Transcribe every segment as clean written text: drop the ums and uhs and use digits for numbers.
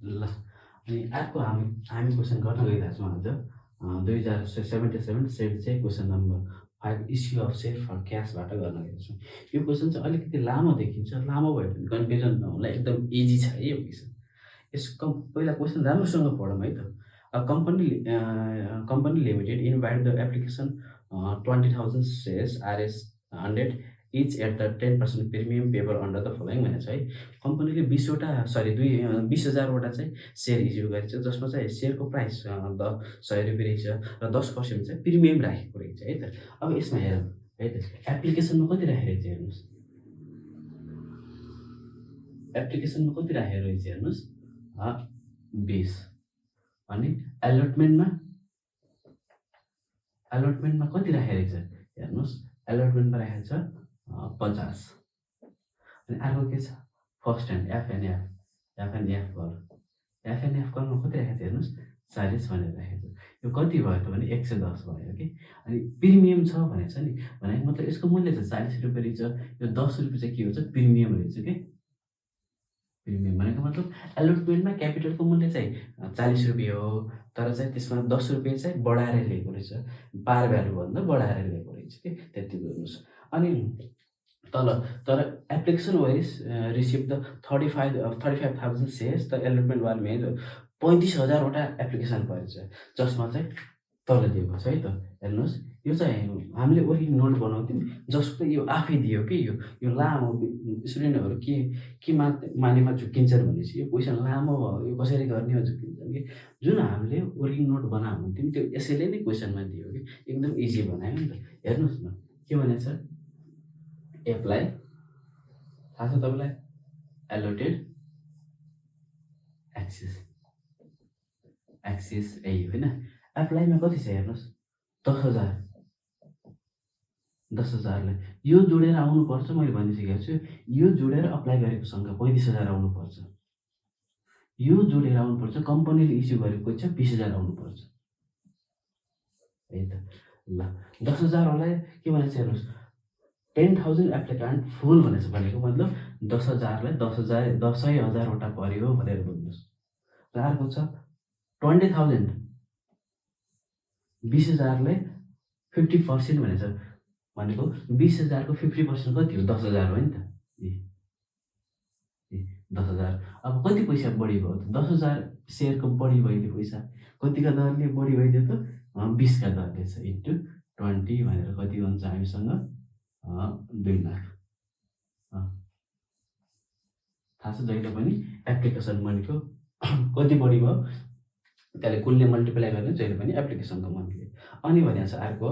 ल अनि अर्को हामी क्वेसन गर्न गइरहेको छौँ आज 2077 सेट चाहिँ question number 5 issue of share for क्यासबाट गर्न गइरहेको छौँ। यो क्वेसन चाहिँ अलिकति लामो देखिन्छ, लामो भयो भने कन्फ्युजन नहोला, एकदम इजी छ है यो क्वेसन। यसको पहिला क्वेसन राम्रोसँग पढौँ है त। Company limited invite the application 20,000 shares RS 100 each at the 10% premium payable under the following भनेको छ है। कम्पनीले 20,000 चाहिँ सेयर इस्यु गरेको छ, जसमा चाहिँ सेयरको प्राइस 100 रुपियाँ रहेछ र 10% चाहिँ प्रिमियम राखेको रहेछ है त। अब यसमा हेरौँ है त, एप्लिकेसनमा कति राखेको रहेछ हेर्नुहोस्, एप्लिकेसनमा कति राखेको रहेछ हेर्नुहोस् 20। अनि एलोटमेन्टमा कति राखेको रहेछ हेर्नुहोस्, एलोटमेन्टमा राखेको छ 50। अनि अर्को के छ फर्स्ट ह्यान्ड एफएनएफ कलमा कति राखेको छ हेर्नुहोस् 40 भनेर राखेको छ। यो कति भयो त भने 110 भयो कि। अनि प्रिमियम छ भनेको छ नि, भनेको मतलब यसको मूल्य चाहिँ 40 रुपियाँ रहेछ, यो 10 रुपियाँ चाहिँ के हुन्छ प्रिमियम रहेछ कि। प्रिमियम भनेको मतलब एलोटमेन्टमा क्यापिटलको मूल्य चाहिँ 40 रुपियाँ हो, तर चाहिँ त्यसमा 10 रुपियाँ चाहिँ बढाएर लिएको रहेछ, पार भ्यालुभन्दा बढाएर लिएको रहेछ कि, त्यति बुझ्नुहोस्। अनि तर application wise receive the 35,000 shares the allotment was made 35,000वटा एप्लिकेसन परेछ, जसमा चाहिँ तल दिएको छ है त। हेर्नुहोस् यो चाहिँ हामीले वर्किङ नोट बनाउँथ्यौँ, जसको यो आफै दियो कि यो लामो स्टुडेन्टहरू के मानेमा झुक्किन्छन् भनेपछि यो क्वेसन लामो भयो, यो कसरी गर्ने हो झुक्किन्छन् कि। जुन हामीले वर्किङ नोट बनाएको हुन्थ्यौँ त्यो यसैले नै क्वेसनमा दियो कि, एकदम इजी बनायो नि त। हेर्नुहोस् न के भनेको छ, एप्लाई थाहा छ तपाईँलाई, एलोटेड एक्सिस यही होइन। एप्लाईमा कति छ हेर्नुहोस् 10,000लाई यो जोडेर आउनुपर्छ, मैले भनिसकेको छु। यो जोडेर अप्लाई गरेको सङ्ख्या 35,000 आउनुपर्छ, यो जोडेर आउनुपर्छ। कम्पनीले इस्यु गरेको चाहिँ 20,000 आउनुपर्छ है त। ल 10,000लाई के भनेको छ हेर्नुहोस्, 10,000 एप्लिकान्ट फुल भनेको मतलब 10,000लाई 10,000वटा पर्यो भनेर बुझ्नुहोस्। र अर्को छ 20,000 20,000लाई 50% भनेको छ, भनेको 20,000को 50% कति हो 10,000 हो नि त। 10,000 अब कति पैसा बढी भयो त, 10,000 सेयरको बढी भइदियो पैसा, कतिका दरले बढी भइदियो त 20 का दरले छ, इन्टु 20 भनेर कति हुन्छ हामीसँग 2 लाख। थाहा छ जहिले पनि एप्लिकेसन मनीको कति बढी भयो त्यसले कुलले मल्टिप्लाई गर्ने जहिले पनि एप्लिकेसनको मनीले। अनि भनेको छ अर्को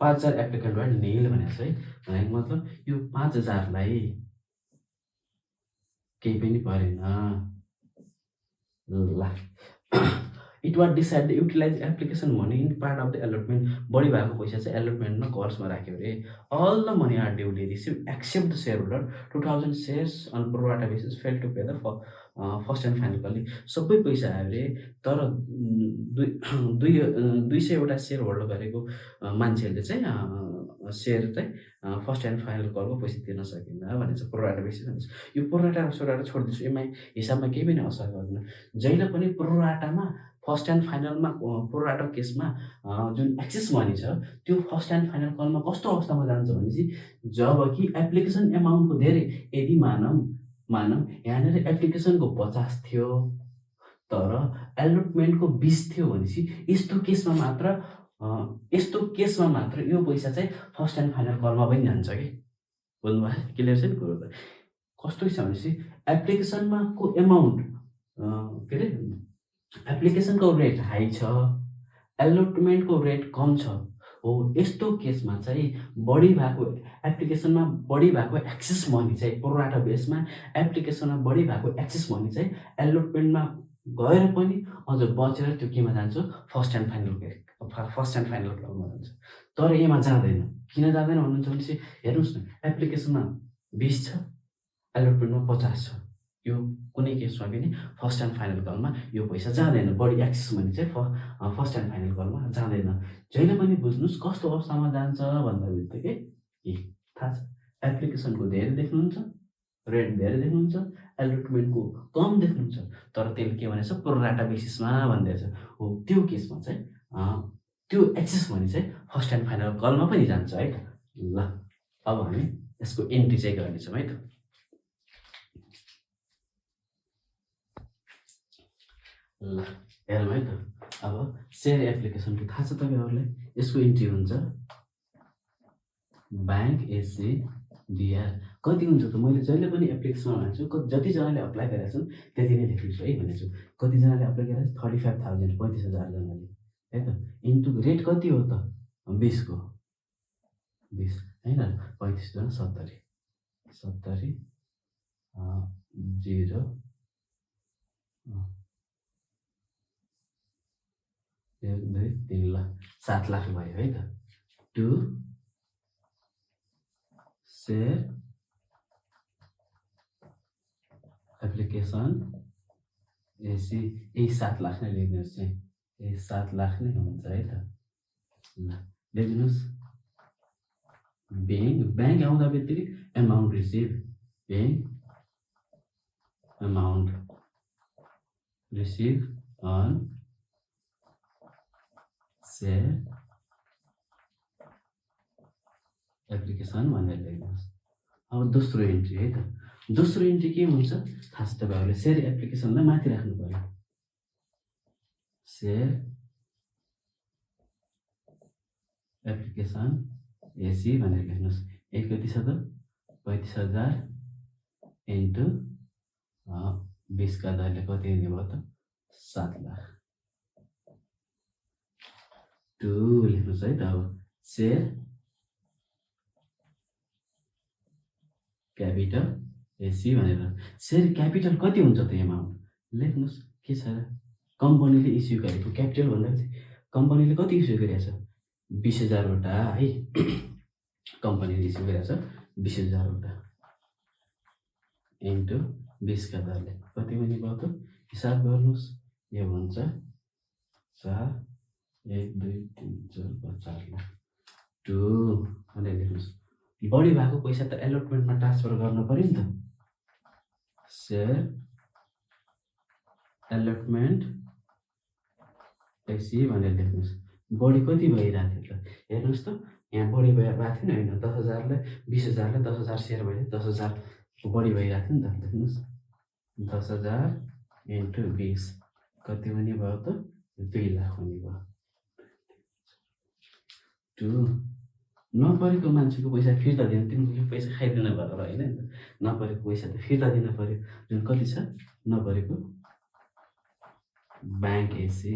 5,000 एप्लिकेन्टबाट निल भनेको छ है। भनेको मतलब यो 5,000लाई केही पनि परेन। ल it was decide the utilise application money in part of the allotment, बढी भएको पैसा चाहिँ एलोटमेन्टमा कस्टमा राख्यो अरे। All the money are duly receive except the share holder 2,000 shares on pro rata basis fail to pay the first and final कलले। सबै पैसा आयो अरे, तर 200वटा सेयर होल्डर गरेको मान्छेहरूले चाहिँ सेयर चाहिँ फर्स्ट एन्ड फाइनल कलको पैसा तिर्न सकेन भनेको छ, प्रोराटा बेसिस भनेको छ। यो प्रोराटा सोराटा छोडिदिन्छु, यसमा हिसाबमा केही पनि असर गर्दैन। जहिले पनि प्रोराटामा फर्स्ट एन्ड फाइनलमा प्रोराटा केसमा जुन एक्सेस मनी छ त्यो फर्स्ट एन्ड फाइनल कलमा कस्तो अवस्थामा जान्छ भनेपछि, जब कि एप्लिकेसन एमाउन्टको धेरै, यदि मानौँ यहाँनिर एप्लिकेसनको 50 थियो तर एलोटमेन्टको 20 थियो भनेपछि यस्तो केसमा मात्र यो पैसा चाहिँ फर्स्ट एन्ड फाइनल कलमा पनि जान्छ कि। बुझ्नुभयो, क्लियर छ नि कुरो त। कस्तो छ भनेपछि एप्लिकेसनको एमाउन्ट के अरे एप्लिकेसनको रेट हाई छ, एलोटमेन्टको रेट कम छ हो, यस्तो केसमा चाहिँ बढी भएको एप्लिकेसनमा बढी भएको एक्सेस मनी चाहिँ प्रोराटा बेसमा एप्लिकेसनमा बढी भएको एक्सेस मनी चाहिँ एलोटमेन्टमा गएर पनि अझ बचेर त्यो केमा जान्छ फर्स्ट एन्ड फाइनल क्लबमा जान्छ। तर यसमा जाँदैन। किन जाँदैन भन्नुहुन्छ भनेपछि हेर्नुहोस् न, एप्लिकेसनमा 20 छ, एलोटमेन्टमा 50 छ, यो कुनै केसमा पनि फर्स्ट एन्ड फाइनल कलमा यो पैसा जाँदैन। बढी एक्सेस मनी चाहिँ फर्स्ट एन्ड फाइनल कलमा जाँदैन। जहिले पनि बुझ्नुहोस् कस्तो अवस्थामा जान्छ भन्दा बित्तिकै थाहा छ, एप्लिकेसनको धेरै देख्नुहुन्छ रेट धेरै देख्नुहुन्छ, एलोटमेन्टको कम देख्नुहुन्छ, तर त्यसले के भनेको छ प्रोराटा बेसिसमा भनिदिएको छ। हो त्यो केसमा चाहिँ त्यो एक्सेस मनी चाहिँ फर्स्ट एन्ड फाइनल कलमा पनि जान्छ है त। ल अब हामी यसको एन्ट्री चाहिँ गर्नेछौँ है त। ल हेरौँ है त। अब सेयर एप्लिकेसनको थाहा छ तपाईँहरूलाई, यसको एन्ट्री हुन्छ ब्याङ्क एसिडिआर। कति हुन्छ त मैले जहिले पनि एप्लिकेसनमा भन्छु, जतिजनाले अप्लाई गरेका छन् त्यति नै लेख्नुहोस् है भनेको छु। कतिजनाले अप्लाई गरेका छन् 35,000 35,000 जनाले है त। इन्टु रेट कति हो त 20 को 20 होइन 35 जना 70 0 1 2 3 ल 7 लाख भयो है त। टु सेयर एप्लिकेसन एसी यही 7 लाख नै लेख्नुहोस् चाहिँ, यही 7 लाख नै हुन्छ है त। ल लेख्नुहोस् ब्याङ्क आउँदा बित्तिकै amount receive, bank amount receive on share application भनेर लेख्नुहोस्। अब दोस्रो इन्ट्री है त। दोस्रो इन्ट्री के हुन्छ थाहा छ तपाईँहरूले, सेयर एप्लिकेसनलाई माथि राख्नु पर्यो, सेयर एप्लिकेसन एसी भनेर लेख्नुहोस्। एक कति छ त 35,000 इन्टु 20 का दरले कति हुने भयो त 7 लाख। टु लेख्नुहोस् है त। अब सेयर क्यापिटल एसी भनेर, सेयर क्यापिटल कति हुन्छ त एमाउन्ट लेख्नुहोस्। के छ कम्पनीले इस्यु गरेको क्यापिटल भन्दाखेरि कम्पनीले कति इस्यु गरेको छ 20,000 वटा है। कम्पनीले इस्यु गरेको छ 20,000 वटा इन्टु 20 का दरले कति हुने भयो त हिसाब गर्नुहोस्। यो हुन्छ 4 1 2 3 4 5 लाख। टु भनेर लेख्नुहोस्। बढी भएको पैसा त एलोटमेन्टमा ट्रान्सफर गर्नु पर्यो नि त। सेयर एलोटमेन्ट एसी भनेर लेख्नुहोस्। बढी कति भइरहेको थियो त हेर्नुहोस् त, यहाँ बढी भइरहेको थिएन होइन 10,000लाई 20,000लाई 10,000 सेयर भयो 10,000 बढी भइरहेको थियो नि त। लेख्नुहोस् 10,000 इन्टु 20 कति हुने भयो त 2 लाख हुने भयो। टु नपरेको मान्छेको पैसा फिर्ता दिनु, तिमीले पैसा खाइदिनु भयो होइन नि त। नपरेको पैसा त फिर्ता दिनु पर्यो, जुन कति छ नपरेको ब्याङ्क एसी।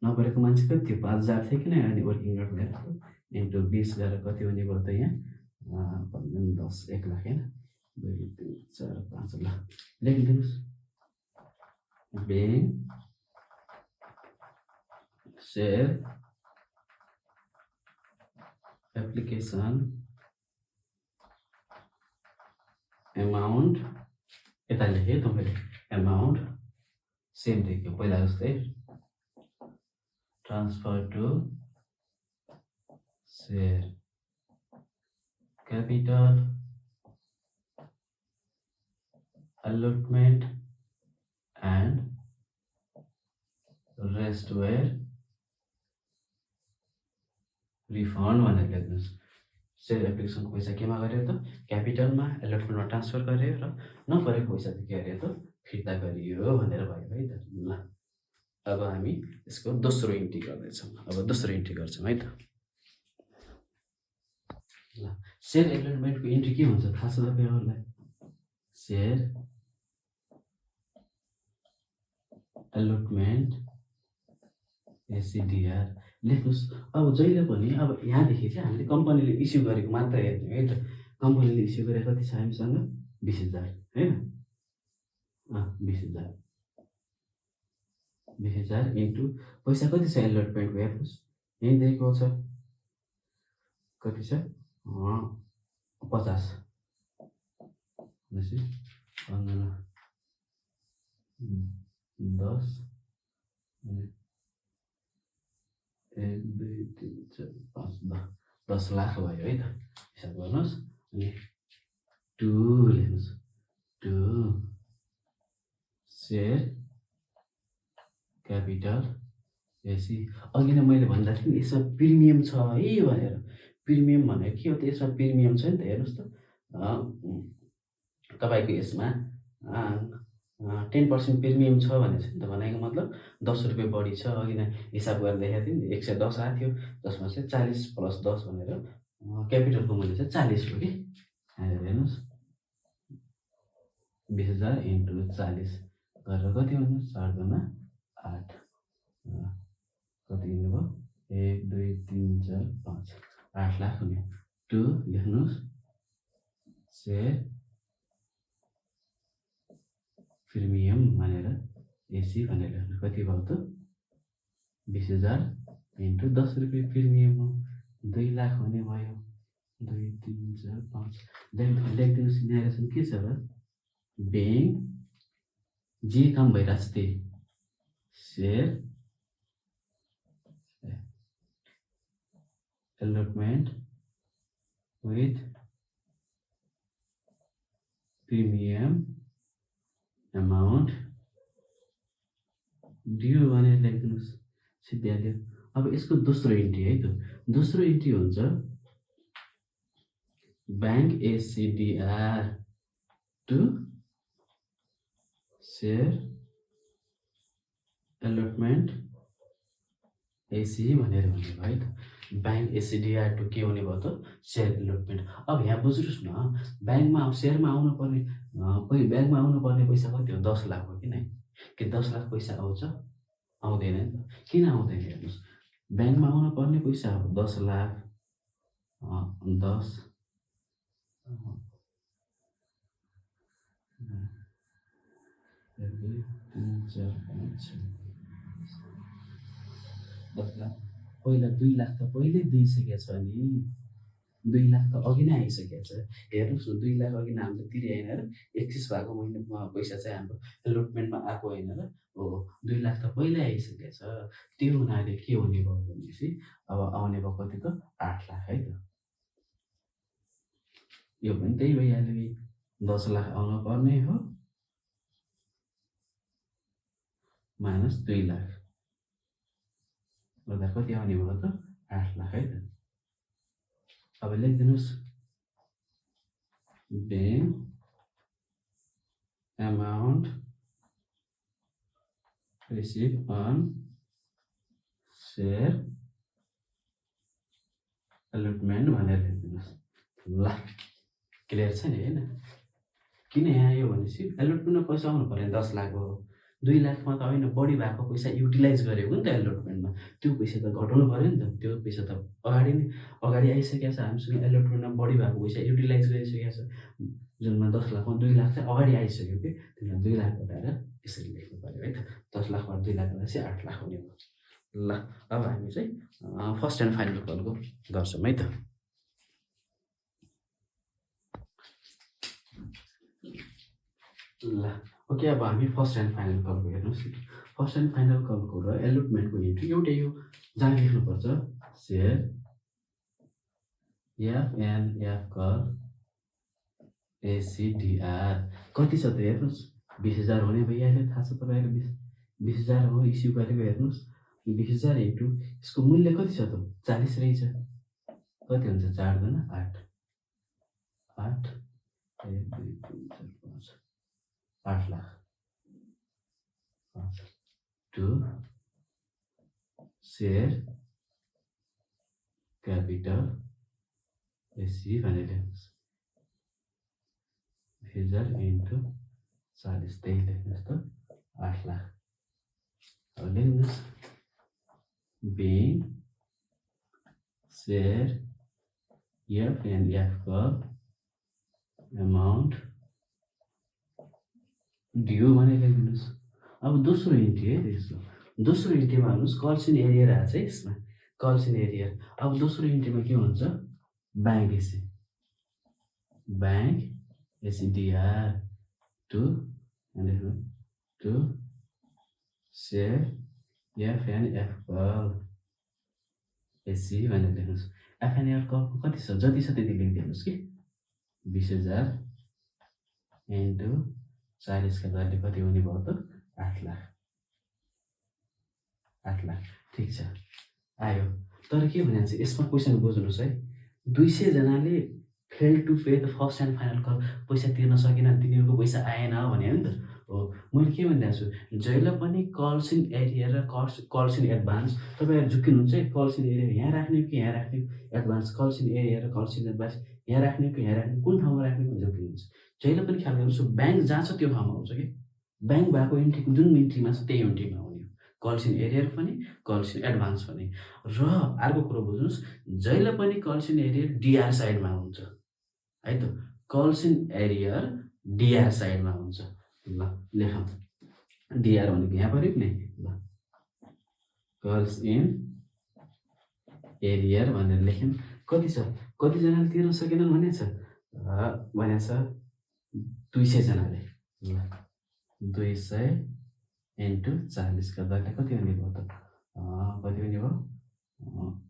नपरेको मान्छे कति थियो 5,000 थियो किन, अनि वर्किङ नोट गरेर इन्टु 20 गरेर कति हुने भयो त यहाँ 10 1 लाख होइन 2 3 4 5 लाख। लेखिदिनुहोस् ब्याङ्क सेयर एप्लिकेसन एमाउन्ट यता लेखेँ तपाईँले एमाउन्ट सेम लेख्यो पहिला जस्तै transfer to share capital allotment and rest were refund भनेर लेख्नुहोस्। सेयर एप्लिकेसनको पैसा केमा गर्यो त क्यापिटलमा एलोटमेन्टमा ट्रान्सफर गर्यो र नपरेको पैसा चाहिँ के गर्यो त फिर्ता गरियो भनेर भयो है त। ल अब हामी यसको दोस्रो इन्ट्री गर्दैछौँ। अब दोस्रो इन्ट्री गर्छौँ है त। ल सेयर एलोटमेन्टको इन्ट्री के हुन्छ थाहा छ तपाईँहरूलाई, सेयर एलोटमेन्ट एसिडिआर लेख्नुहोस्। अब जहिले पनि अब यहाँदेखि चाहिँ हामीले कम्पनीले इस्यु गरेको मात्र हेर्ने है त। कम्पनीले इस्यु गरेको कति छ हामीसँग 20,000 होइन 20,000 इन्टु पैसा कति छ एलोटमेन्टको हेर्नुहोस् यहीँ दिएको छ कति छ 50 10 1 2 3 4 5 10 लाख भयो है त। हिसाब गर्नुहोस् अनि 2 लेख्नुहोस् टु सेयर क्यापिटल एसी। अघि नै मैले भन्दा थिएँ नि यसमा प्रिमियम छ है भनेर। प्रिमियम भनेको के हो त? यसमा प्रिमियम छ नि त, हेर्नुहोस् त। तपाईँको यसमा 10% प्रिमियम छ भनेको छ नि त। भनेको मतलब 10 रुपियाँ बढी छ। अघि नै हिसाब गरेर देखाएको थिएँ नि, 110 आएको थियो, जसमा चाहिँ 40 + 10 भनेर क्यापिटलको मूल्य चाहिँ 40 हो कि। यहाँनिर हेर्नुहोस्, 20,000 × 40 गरेर कति भन्नुहोस्? 4 दूना 8। कति हुनुभयो? 1 2 3 4 5 8 लाख हुने। टु लेख्नुहोस् सेयर प्रिमियम भनेर एसी भनेर लेख्नुहोस्। कति भयो त? 20,000 × 10 रुपियाँ प्रिमियम हो, 2 लाख हुने भयो। 2 3 4 5 लेखिदिनुहोस्। न्यारेसन के छ र? ब्याङ्क जे काम भइरहेको छ त्यही share allotment with premium amount due भनेर लेखिदिनुहोस्। सिद्धिहाल्यो। अब यसको दोस्रो इन्ट्री है त। दोस्रो इन्ट्री हुन्छ bank ACDR to share allotment AC भनेर हुने भयो त। ब्याङ्क एसिडिआर टु के हुने भयो त? Share allotment. अब यहाँ बुझ्नुहोस् न, ब्याङ्कमा सेयरमा आउनुपर्ने ब्याङ्कमा आउनुपर्ने पैसा कति हो? 10 लाख हो कि नै? के 10 लाख पैसा आउँछ? आउँदैन नि त। किन आउँदैन हेर्नुहोस्, ब्याङ्कमा आउनुपर्ने पैसा हो 10 लाख। 10 लाख। पहिला 2 लाख त पहिल्यै दिइसकेको छ नि। 2 लाख त अघि नै आइसकेको छ। हेर्नुहोस् न, 2 लाख अघि नै हामीले तिरे होइन र? एक्सिस भएको महिनामा पैसा चाहिँ हाम्रो एलोटमेन्टमा आएको होइन र? हो, 2 लाख त पहिल्यै आइसकेको छ। त्यो हुनाले के हुने भयो भनेपछि अब आउने भयो कति त? 8 लाख है त। यो पनि त्यही भइहाल्यो कि 10 लाख आउनु पर्ने हो माइनस 2 लाख गर्दा कति आउने भयो त? 8 लाख है त। अब लेखिदिनुहोस् bank amount receive on share allotment भनेर लेखिदिनुहोस्। ल, क्लियर छ नि होइन? किन यहाँ आयो भनेपछि एलोटमेन्टमा पैसा आउनु पर्ने 10 लाख हो। 2 लाखमा त होइन, बढी भएको पैसा युटिलाइज गरेको नि त एलोटमेन्टमा। त्यो पैसा त घटाउनु पऱ्यो नि त। त्यो पैसा त अगाडि आइसकेको छ। हामीसँग एलोटमेन्टमा बढी भएको पैसा युटिलाइज गरिसकेको छ, जुनमा 10 लाखमा 2 लाख चाहिँ अगाडि आइसक्यो कि। त्यसलाई 2 लाख घटाएर यसरी लेख्नु पऱ्यो है त। 10 लाखबाट 2 लाख घटाएपछि 8 लाख हुने भयो। ल, अब हामी चाहिँ फर्स्ट एन्ड फाइनल कलको गर्छौँ है त। ल, ओके, अब हामी फर्स्ट एन्ड फाइनल कलको हेर्नुहोस्। फर्स्ट एन्ड फाइनल कलको र एलोटमेन्टको इन्ट्री एउटै हो। जहाँ लेख्नुपर्छ सेयर एफएनएफ कल एसिडिआर कति छ त हेर्नुहोस्। 20,000 हुने भइहाल्यो, थाहा छ तपाईँलाई। 20,000 हो इस्यु गरेको। हेर्नुहोस् 20,000 इन्टु यसको मूल्य कति छ त? 40 रहेछ। कति हुन्छ? 4 दूना 8। 8 1 2 3 4 5 8 lakh. To share capital AC भनेर लेख्नुहोस्। 20,000 इन्टु 40 त्यही लेख्नुहोस् त, 8 लाख। अब लेख्नुहोस् bank share FNF call amount due भनेर लेखिदिनुहोस्। अब दोस्रो इन्ट्री है त्यसको। दोस्रो इन्ट्रीमा हेर्नुहोस् कल्सिन एरियर आएको छ यसमा, कल्सिन एरियर। अब दोस्रो इन्ट्रीमा के हुन्छ? Bank ACDR to share FNF call AC भनेर लेख्नुहोस्। एफएनएफ कलको कति छ? जति छ त्यति लेखिदिनुहोस् कि। 20,000 इन्टु 40 का दरले कति हुने भयो त 8 लाख 8 लाख ठिक छ आयो। तर के भनेको छ यसमा क्वेसन बुझ्नुहोस् है 200 जनाले fail to pay the first and final call पैसा तिर्न सकेन तिनीहरूको पैसा आएन भने हो नि त हो मैले के भनिरहेको छु जहिले पनि कल्स इन एरिया र कल्स इन एडभान्स तपाईँहरू झुक्किनुहुन्छ है कल्स इन एरिया यहाँ राख्ने कि यहाँ राख्ने एडभान्स कल्स इन एरिया र कल्स इन एडभान्स यहाँ राख्ने कि यहाँ राख्ने कुन ठाउँमा राख्ने पनि झुक्किनुहुन्छ जहिले पनि ख्याल गर्नुहोस् ब्याङ्क जहाँ छ त्यो ठाउँमा आउँछ कि ब्याङ्क भएको इन्ट्री जुन इन्ट्रीमा छ त्यही इन्ट्रीमा आउने कल्स इन एरियर पनि कल्स इन एडभान्स पनि र अर्को कुरो बुझ्नुहोस् जहिले पनि कल्स इन एरियर डिआर साइडमा हुन्छ है त कल्स इन एरियर डिआर साइडमा हुन्छ ल लेखौँ डिआर भनेको यहाँ पऱ्यो नि ल कल्स इन एरियर भनेर लेख्यौँ कति छ कतिजनाले तिर्न सकेनन् भनेको छ 200 जनाले ल 200 इन्टु 40 का दरले कति हुने भयो त कति हुने भयो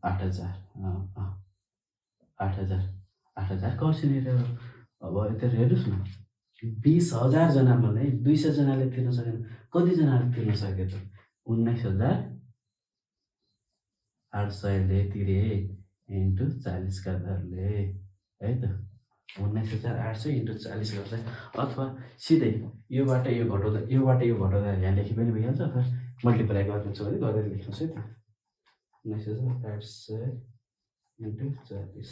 8000 कल्स इन एरियर अब यता हेर्नुहोस् न 20,000 जनामा नै 200 जनाले तिर्न सकेन कतिजनाले तिर्न सक्यो त 19,800 ले तिरे इन्टु 40 का दरले है त 19,800 इन्टु 40 गर्छ अथवा सिधै योबाट यो घटाउँदा यहाँ लेखि पनि भइहाल्छ अथवा मल्टिप्लाई गर्नुहुन्छ भने गरेर लेख्नुहोस् है त 19,800 इन्टु 40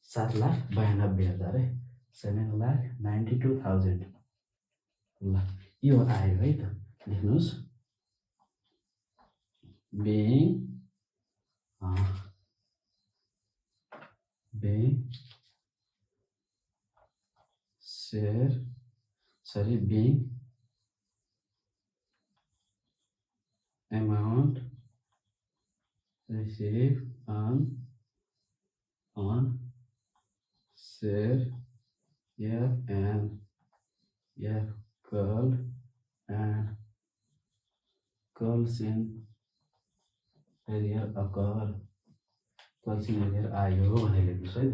7,92,000 है 7,92,000 ल यो आयो है त लेख्नुहोस् being being amount received on share F and F called and calls in arrear occur calls in arrear आयो भनेर लेख्नुहोस् है त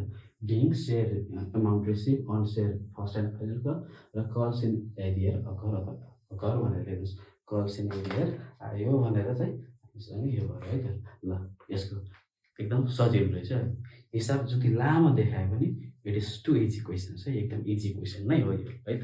being share amount receive on share first and फाइनलको र कल्स इन एरियर अकर भनेर लेख्नुहोस् कल्स इन एरियर आयो भनेर चाहिँ हामीसँग यो भयो है त ल यसको एकदम सजिलो रहेछ हिसाब जति लामो देखाए पनि it is too easy question है एकदम इजी क्वेसन नै हो यो है त।